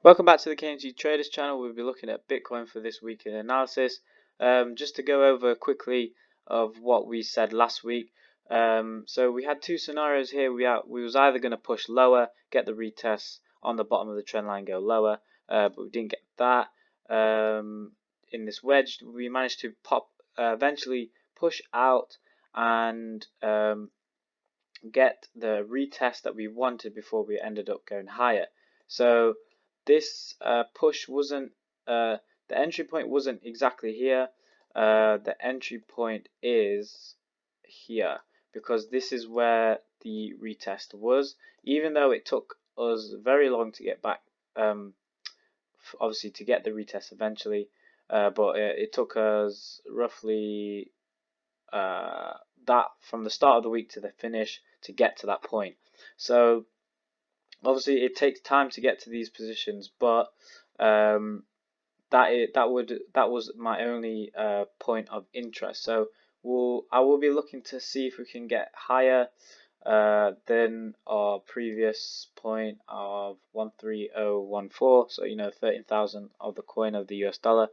Welcome back to the KMTRADERS channel. We'll be looking at Bitcoin for this week in analysis. Just to go over quickly of what we said last week. So we had two scenarios here. We was either going to push lower, get the retest on the bottom of the trend line, go lower, but we didn't get that. In this wedge, we managed to eventually push out and get the retest that we wanted before we ended up going higher. So this push wasn't, the entry point wasn't exactly here. The entry point is here because this is where the retest was, even though it took us very long to get back, obviously to get the retest eventually, but it took us roughly that from the start of the week to the finish to get to that point. So obviously it takes time to get to these positions, but that was my only point of interest. So I will be looking to see if we can get higher than our previous point of 13014. So 13,000 of the coin of the US dollar.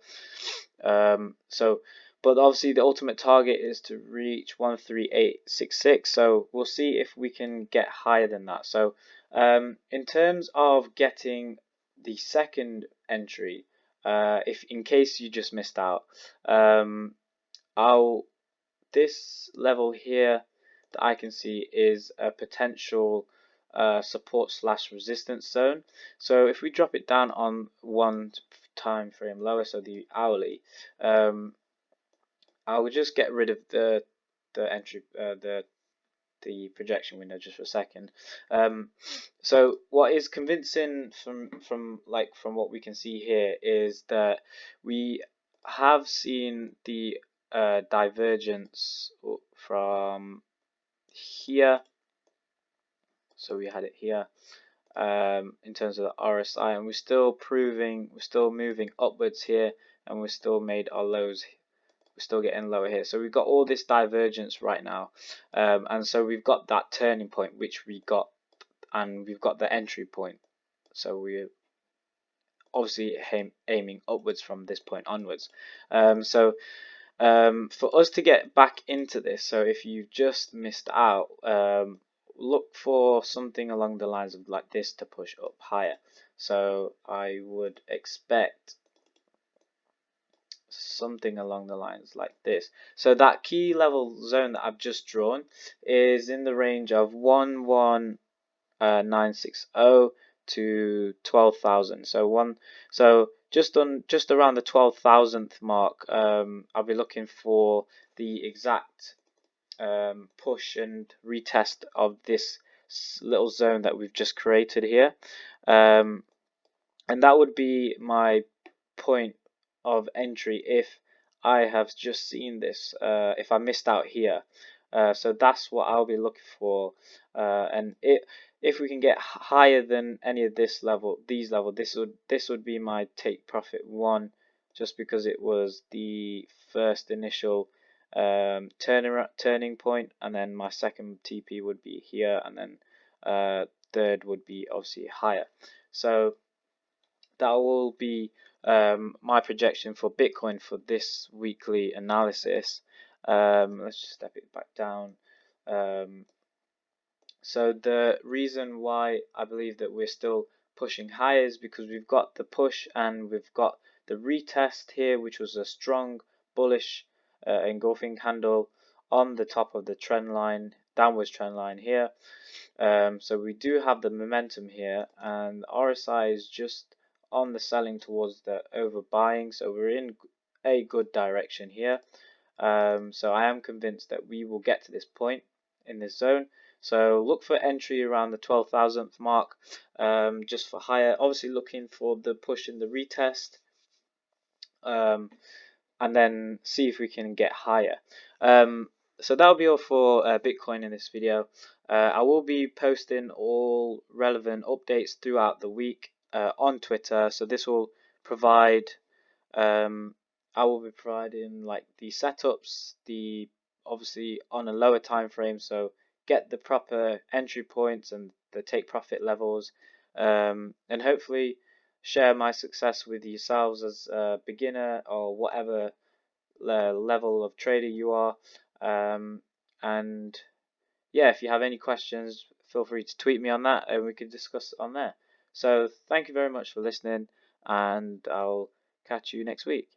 But obviously the ultimate target is to reach 13866. So we'll see if we can get higher than that. So in terms of getting the second entry, if in case you just missed out, this level here that I can see is a potential support / resistance zone. So if we drop it down on one time frame lower, so the hourly, I will just get rid of the entry the projection window just for a second. So what is convincing from what we can see here is that we have seen the divergence from here. So we had it here in terms of the RSI, and we're still moving upwards here, and we still made our lows. We're still getting lower here. So we've got all this divergence right now, and so we've got that turning point which we got, and we've got the entry point. So we're obviously aiming upwards from this point onwards. For us to get back into this, so if you've just missed out, look for something along the lines of like this to push up higher. So I would expect something along the lines like this. So that key level zone that I've just drawn is in the range of 11960 to 12,000. So just around the 12,000th mark, I'll be looking for the exact push and retest of this little zone that we've just created here, and that would be my point of entry if I have just seen this, if I missed out here. So that's what I'll be looking for, and if we can get higher than any of these levels, this would be my take profit one, just because it was the first initial turning point, and then my second TP would be here, and then third would be obviously higher. So that will be my projection for Bitcoin for this weekly analysis. Let's just step it back down. So the reason why I believe that we're still pushing higher is because we've got the push and we've got the retest here, which was a strong bullish engulfing candle on the top of the trend line, downwards trend line here. So we do have the momentum here, and RSI is just on the selling towards the overbuying, so we're in a good direction here. So I am convinced that we will get to this point in this zone. So look for entry around the 12,000th mark, just for higher. Obviously looking for the push in the retest, and then see if we can get higher. So that'll be all for Bitcoin in this video. I will be posting all relevant updates throughout the week on Twitter. So this will provide, I will be providing like the setups, obviously on a lower time frame, so get the proper entry points and the take profit levels, and hopefully share my success with yourselves as a beginner or whatever level of trader you are. And yeah, if you have any questions, feel free to tweet me on that and we can discuss on there. So thank you very much for listening, and I'll catch you next week.